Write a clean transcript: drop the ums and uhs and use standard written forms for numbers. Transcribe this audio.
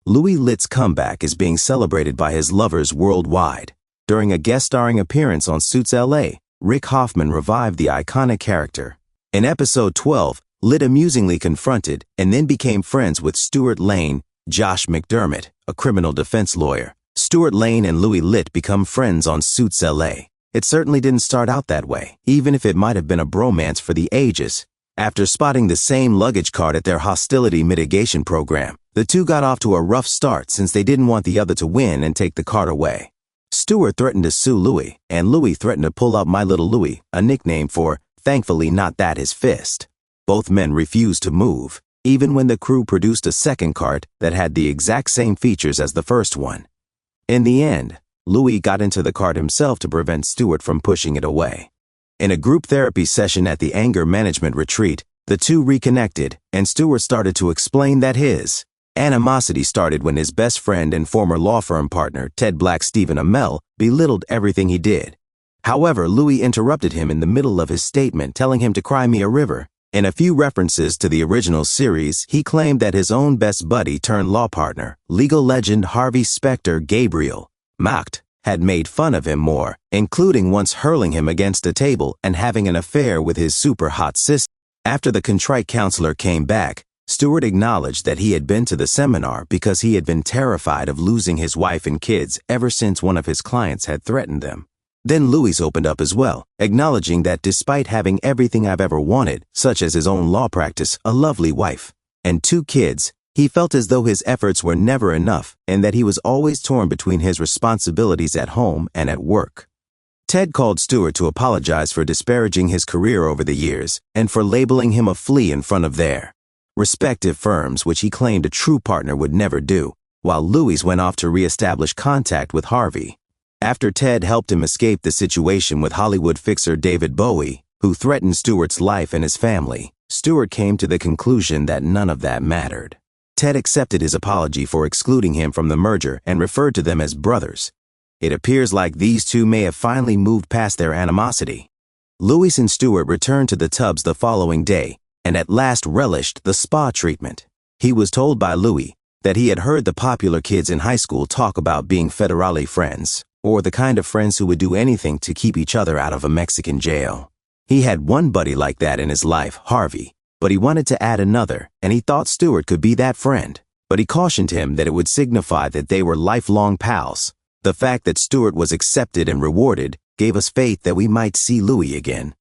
Louis Litt's comeback is being celebrated by his lovers worldwide. During a guest-starring appearance on Suits LA, Rick Hoffman revived the iconic character. In episode 12, Litt amusingly confronted and then became friends with Stuart Lane, Josh McDermott, a criminal defense lawyer. Stuart Lane and Louis Litt become friends on Suits LA. It certainly didn't start out that way, even if it might have been a bromance for the ages. After spotting the same luggage cart at their hostility mitigation program, the two got off to a rough start since they didn't want the other to win and take the cart away. Stuart threatened to sue Louis, and Louis threatened to pull out My Little Louis, a nickname for, thankfully not that, his fist. Both men refused to move, even when the crew produced a second cart that had the exact same features as the first one. In the end, Louis got into the cart himself to prevent Stuart from pushing it away. In a group therapy session at the anger management retreat, the two reconnected, and Stuart started to explain that his animosity started when his best friend and former law firm partner, Ted Black's Stephen Amell, belittled everything he did. However, Louis interrupted him in the middle of his statement, telling him to cry me a river. In a few references to the original series, he claimed that his own best buddy turned law partner, legal legend Harvey Specter Gabriel Macht, had made fun of him more, including once hurling him against a table and having an affair with his super hot sister. After the contrite counselor came back, Stuart acknowledged that he had been to the seminar because he had been terrified of losing his wife and kids ever since one of his clients had threatened them. Then Louis opened up as well, acknowledging that despite having everything I've ever wanted, such as his own law practice, a lovely wife, and 2 kids, he felt as though his efforts were never enough and that he was always torn between his responsibilities at home and at work. Ted called Stuart to apologize for disparaging his career over the years and for labeling him a flea in front of their respective firms, which he claimed a true partner would never do, while Louis went off to reestablish contact with Harvey. After Ted helped him escape the situation with Hollywood fixer David Bowie, who threatened Stuart's life and his family, Stuart came to the conclusion that none of that mattered. Ted accepted his apology for excluding him from the merger and referred to them as brothers. It appears like these two may have finally moved past their animosity. Louis and Stuart returned to the tubs the following day and at last relished the spa treatment. He was told by Louis that he had heard the popular kids in high school talk about being federale friends, or the kind of friends who would do anything to keep each other out of a Mexican jail. He had one buddy like that in his life, Harvey, but he wanted to add another, and he thought Stuart could be that friend. But he cautioned him that it would signify that they were lifelong pals. The fact that Stuart was accepted and rewarded gave us faith that we might see Louis again.